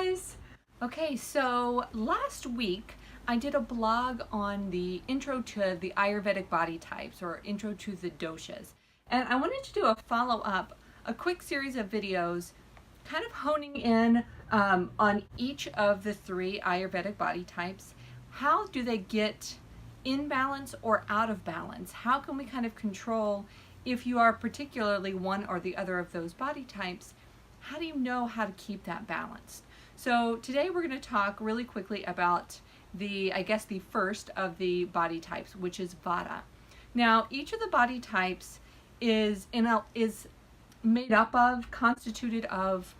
guys! Okay, so last week I did a blog on the intro to the Ayurvedic body types, or intro to the doshas. And I wanted to do a follow-up, a quick series of videos kind of honing in on each of the three Ayurvedic body types. How do they get in balance or out of balance? How can we kind of control if you are particularly one or the other of those body types? How do you know how to keep that balanced? So today we're going to talk really quickly about the first of the body types, which is Vata. Now, each of the body types is constituted of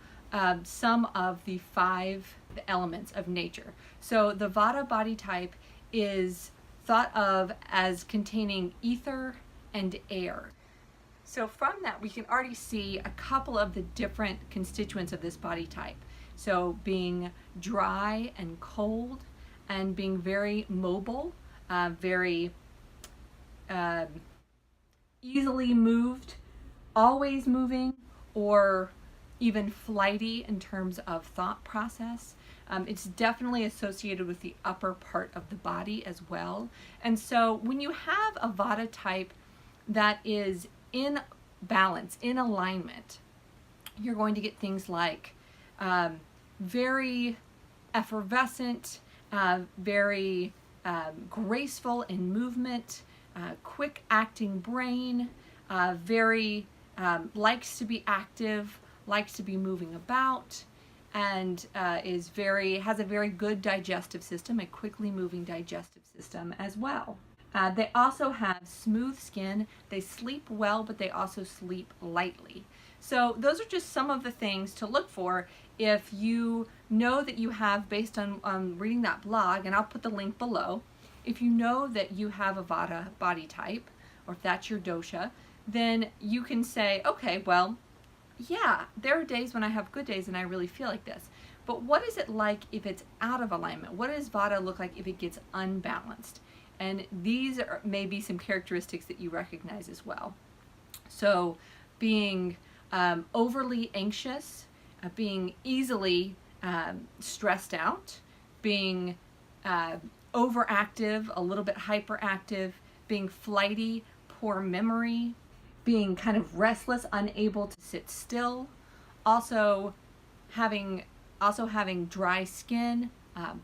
some of the 5 elements of nature. So the Vata body type is thought of as containing ether and air. So from that, we can already see a couple of the different constituents of this body type. So being dry and cold, and being very mobile, very easily moved, always moving, or even flighty in terms of thought process. It's definitely associated with the upper part of the body as well. And so when you have a Vata type that is in balance, in alignment, you're going to get things like very effervescent, very graceful in movement, quick acting brain, very likes to be active, likes to be moving about, and has a very good digestive system, a quickly moving digestive system as well. They also have smooth skin. They sleep well, but they also sleep lightly. So those are just some of the things to look for if you know that you have, based on reading that blog, and I'll put the link below, if you know that you have a Vata body type, or if that's your dosha, then you can say, okay, well, yeah, there are days when I have good days and I really feel like this. But what is it like if it's out of alignment? What does Vata look like if it gets unbalanced? And these are maybe some characteristics that you recognize as well. So being overly anxious, being easily stressed out, being overactive, a little bit hyperactive, being flighty, poor memory, being kind of restless, unable to sit still, also having dry skin,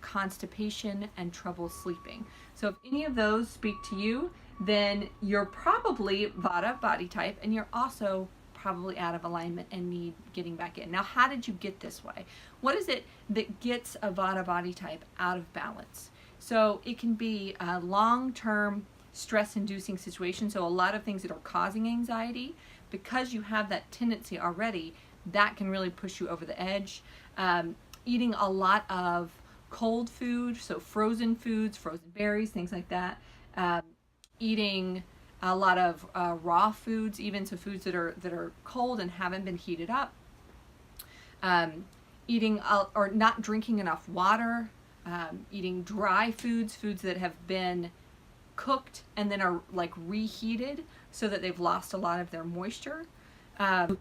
constipation, and trouble sleeping. So if any of those speak to you, then you're probably Vata body type, and you're also probably out of alignment and need getting back in. Now, how did you get this way? What is it that gets a Vata body type out of balance? So it can be a long-term stress-inducing situation. So a lot of things that are causing anxiety, because you have that tendency already, that can really push you over the edge. Eating a lot of cold food, so frozen foods, frozen berries, things like that. Eating a lot of raw foods, even so foods that are cold and haven't been heated up. Eating or not drinking enough water. Eating dry foods that have been cooked and then are like reheated so that they've lost a lot of their moisture.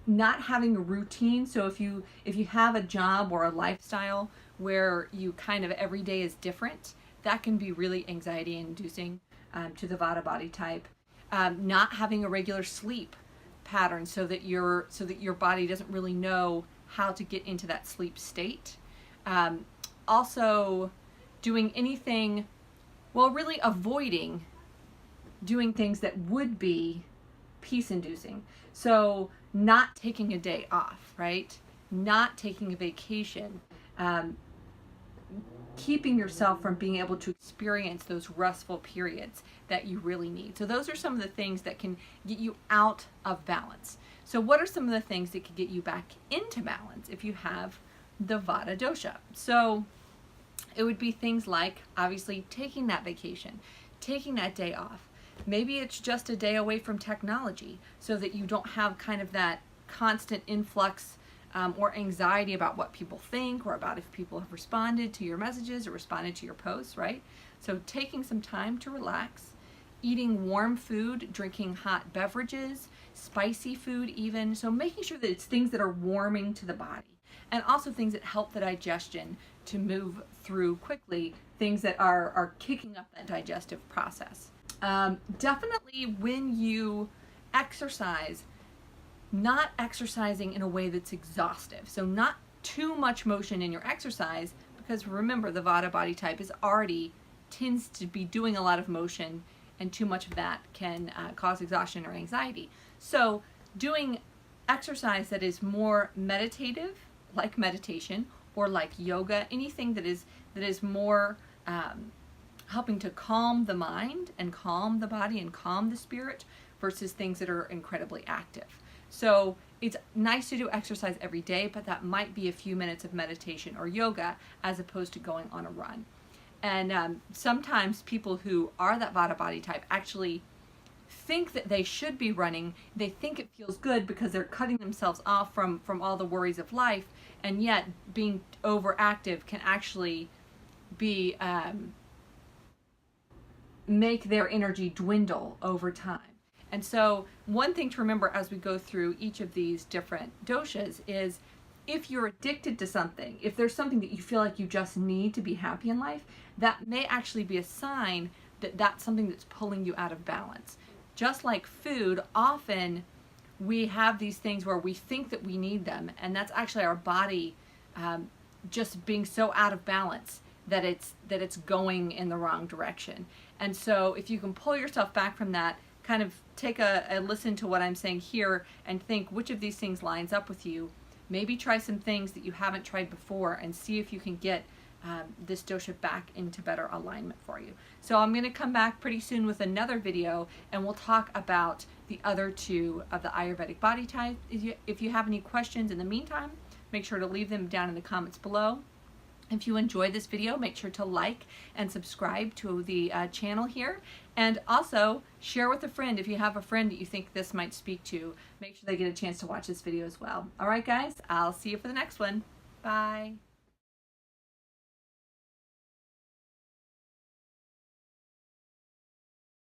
Not having a routine. So if you have a job or a lifestyle where you kind of every day is different, that can be really anxiety inducing to the Vata body type. Not having a regular sleep pattern so that your body doesn't really know how to get into that sleep state. Also doing anything, really avoiding doing things that would be peace inducing. So not taking a day off, right? Not taking a vacation, keeping yourself from being able to experience those restful periods that you really need. So those are some of the things that can get you out of balance. So what are some of the things that could get you back into balance if you have the Vata dosha? So it would be things like, obviously, taking that vacation, taking that day off. Maybe it's just a day away from technology so that you don't have kind of that constant influx or anxiety about what people think, or about if people have responded to your messages or responded to your posts, right? So taking some time to relax, eating warm food, drinking hot beverages, spicy food even. So making sure that it's things that are warming to the body and also things that help the digestion to move through quickly, things that are kicking up that digestive process. Definitely when you exercise, not exercising in a way that's exhaustive. So not too much motion in your exercise, because remember, the Vata body type tends to be doing a lot of motion, and too much of that can cause exhaustion or anxiety. So doing exercise that is more meditative, like meditation, or like yoga, anything that is more helping to calm the mind and calm the body and calm the spirit, versus things that are incredibly active. So it's nice to do exercise every day, but that might be a few minutes of meditation or yoga as opposed to going on a run. And sometimes people who are that Vata body type actually think that they should be running. They think it feels good because they're cutting themselves off from all the worries of life, and yet being overactive can actually be make their energy dwindle over time. And so one thing to remember as we go through each of these different doshas is, if you're addicted to something, if there's something that you feel like you just need to be happy in life, that may actually be a sign that that's something that's pulling you out of balance. Just like food, often we have these things where we think that we need them, and that's actually our body just being so out of balance that it's going in the wrong direction. And so if you can pull yourself back from that, kind of take a listen to what I'm saying here and think which of these things lines up with you. Maybe try some things that you haven't tried before and see if you can get this dosha back into better alignment for you. So I'm going to come back pretty soon with another video, and we'll talk about the other two of the Ayurvedic body types. If you have any questions in the meantime, make sure to leave them down in the comments below. If you enjoyed this video, make sure to like and subscribe to the channel here. And also share with a friend. If you have a friend that you think this might speak to, make sure they get a chance to watch this video as well. All right, guys, I'll see you for the next one. Bye.